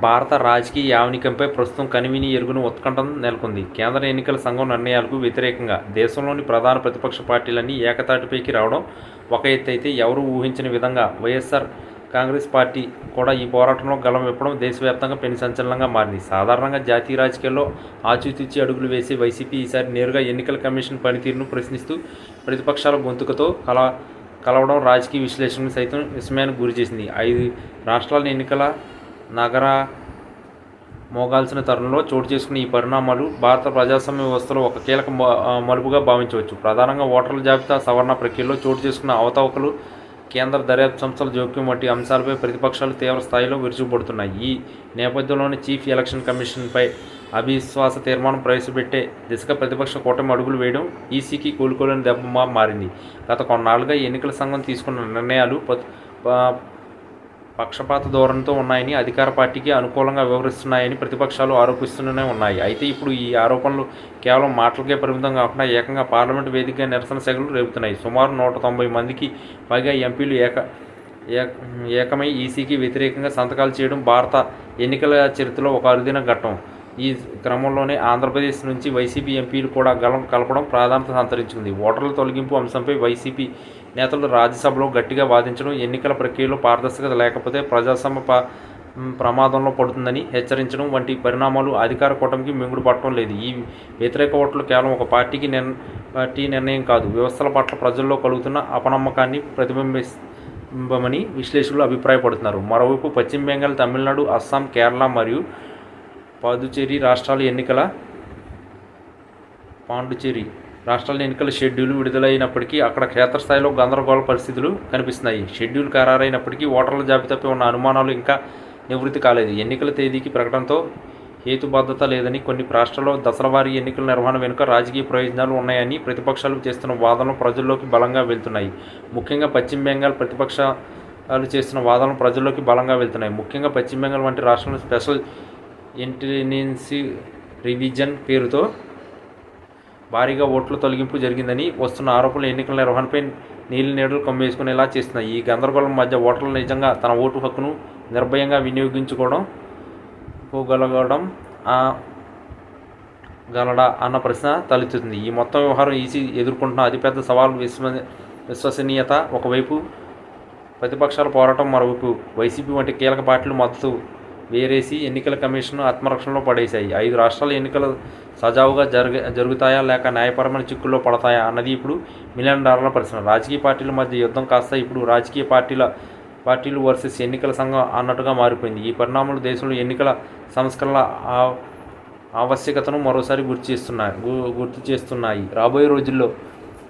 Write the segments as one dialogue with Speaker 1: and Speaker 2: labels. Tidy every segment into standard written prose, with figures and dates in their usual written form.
Speaker 1: భారత రాజకీయ యావనికంపై ప్రస్తుతం కనివిని ఎరుగున ఉత్కంఠ నెలకొంది. కేంద్ర ఎన్నికల సంఘం నిర్ణయాలకు వ్యతిరేకంగా దేశంలోని ప్రధాన ప్రతిపక్ష పార్టీలన్నీ ఏకతాటిపైకి రావడం ఒక ఎత్తైతే, ఎవరూ ఊహించని విధంగా వైఎస్ఆర్ కాంగ్రెస్ పార్టీ కూడా ఈ పోరాటంలో గళం విప్పడం దేశవ్యాప్తంగా పెను సంచలనంగా మారింది. సాధారణంగా జాతీయ రాజకీయాల్లో ఆచితూచి అడుగులు వేసే వైసీపీ ఈసారి నేరుగా ఎన్నికల కమిషన్ పనితీరును ప్రశ్నిస్తూ ప్రతిపక్షాల గొంతుకతో కలవడం రాజకీయ విశ్లేషణకు సైతం విస్మయానికి గురి చేసింది. 5 రాష్ట్రాల ఎన్నికల నగర మోగాల్సిన తరుణంలో చోటు చేసుకున్న ఈ పరిణామాలు భారత ప్రజాస్వామ్య వ్యవస్థలో ఒక కీలక మలుపుగా భావించవచ్చు. ప్రధానంగా ఓటర్ల జాబితా సవరణ ప్రక్రియలో చోటు చేసుకున్న అవకతవకలు, కేంద్ర దర్యాప్తు సంస్థల జోక్యం వంటి అంశాలపై ప్రతిపక్షాలు తీవ్ర స్థాయిలో విరుచుకుపడుతున్నాయి. ఈ నేపథ్యంలోనే చీఫ్ ఎలక్షన్ కమిషన్పై అవిశ్వాస తీర్మానం ప్రవేశపెట్టే దిశగా ప్రతిపక్ష కూటమి అడుగులు వేయడం ఈసీకి కోలుకోలేని దెబ్బ మారింది. గత కొన్నాళ్లుగా ఎన్నికల సంఘం తీసుకున్న నిర్ణయాలు పక్షపాత ధోరణితో ఉన్నాయని, అధికార పార్టీకి అనుకూలంగా వివరిస్తున్నాయని ప్రతిపక్షాలు ఆరోపిస్తూనే ఉన్నాయి. అయితే ఇప్పుడు ఈ ఆరోపణలు కేవలం మాటలకే పరిమితం కాకుండా ఏకంగా పార్లమెంటు వేదికగా నిరసన సెగలు రేపుతున్నాయి. సుమారు 190 మందికి పైగా ఎంపీలు ఏకమై ఈసీకి వ్యతిరేకంగా సంతకాలు చేయడం భారత ఎన్నికల చరిత్రలో ఒక అరుదైన ఘట్టం. ఈ క్రమంలోనే ఆంధ్రప్రదేశ్ నుంచి వైసీపీ ఎంపీలు కూడా గళం కలపడం ప్రాధాన్యత సంతరించుకుంది. ఓటర్ల తొలగింపు అంశంపై వైసీపీ నేతలు రాజ్యసభలో గట్టిగా వాదించడం, ఎన్నికల ప్రక్రియలో పారదర్శకత లేకపోతే ప్రజాస్వామ్య ప్రమాదంలో పడుతుందని హెచ్చరించడం వంటి పరిణామాలు అధికార కూటమికి మింగుడు పట్టడం లేదు. ఈ వ్యతిరేక ఓట్లు కేవలం ఒక పార్టీ నిర్ణయం కాదు, వ్యవస్థల పట్ల ప్రజల్లో కలుగుతున్న అపనమ్మకాన్ని ప్రతిబింబమని విశ్లేషకులు అభిప్రాయపడుతున్నారు. మరోవైపు పశ్చిమ బెంగాల్, తమిళనాడు, అస్సాం, కేరళ మరియు పాండుచేరి రాష్ట్రాల ఎన్నికల షెడ్యూల్ విడుదలైనప్పటికీ అక్కడ క్షేత్రస్థాయిలో గందరగోళ పరిస్థితులు కనిపిస్తున్నాయి. షెడ్యూల్ ఖరారైనప్పటికీ ఓటర్ల జాబితాపై ఉన్న అనుమానాలు ఇంకా నివృత్తి కాలేదు. ఎన్నికల తేదీకి ప్రకటనతో హేతుబద్ధత లేదని, కొన్ని రాష్ట్రాల్లో దశలవారీ ఎన్నికల నిర్వహణ వెనుక రాజకీయ ప్రయోజనాలు ఉన్నాయని ప్రతిపక్షాలు చేస్తున్న వాదనలు ప్రజల్లోకి బలంగా వెళ్తున్నాయి. ముఖ్యంగా పశ్చిమ బెంగాల్ పశ్చిమ బెంగాల్ వంటి రాష్ట్రంలో స్పెషల్ ఇంటెన్సివ్ రివిజన్ పేరుతో భారీగా ఓట్ల తొలగింపు జరిగిందని వస్తున్న ఆరోపణలు ఎన్నికల నిర్వహణపై నీళ్లు కమ్మేసుకునేలా చేస్తున్నాయి. ఈ గందరగోళం మధ్య ఓటర్లు నిజంగా తన ఓటు హక్కును నిర్భయంగా వినియోగించుకోగలడా అన్న ప్రశ్న తలెత్తుతుంది. ఈ మొత్తం వ్యవహారం ఈసీ ఎదుర్కొంటున్న అతిపెద్ద సవాలు విశ్వసనీయత ఒకవైపు, ప్రతిపక్షాల పోరాటం మరోవైపు. వైసీపీ వంటి కీలక పార్టీలు మద్దతు వేరేసి ఎన్నికల కమిషన్ను ఆత్మరక్షణలో పడేశాయి. 5 రాష్ట్రాల ఎన్నికలు సజావుగా జరుగుతాయా లేక న్యాయపరమైన చిక్కుల్లో పడతాయా అన్నది ఇప్పుడు $1 మిలియన్ ప్రశ్న. రాజకీయ పార్టీల మధ్య యుద్ధం కాస్త ఇప్పుడు రాజకీయ పార్టీలు వర్సెస్ ఎన్నికల సంఘం అన్నట్టుగా మారిపోయింది. ఈ పరిణామాలు దేశంలో ఎన్నికల సంస్కరణల ఆవశ్యకతను మరోసారి గుర్తు చేస్తున్నాయి. రాబోయే రోజుల్లో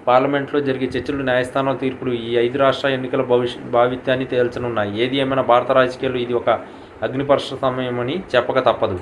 Speaker 1: పార్లమెంట్లో జరిగే చర్చలు, న్యాయస్థానాల తీర్పులు ఈ 5 రాష్ట్రాల ఎన్నికల భవిష్యాన్ని తేల్చనున్నాయి. ఏది ఏమైనా భారత రాజకీయాల్లో ఇది ఒక అగ్నిపరీక్ష సమయమని చెప్పక తప్పదు.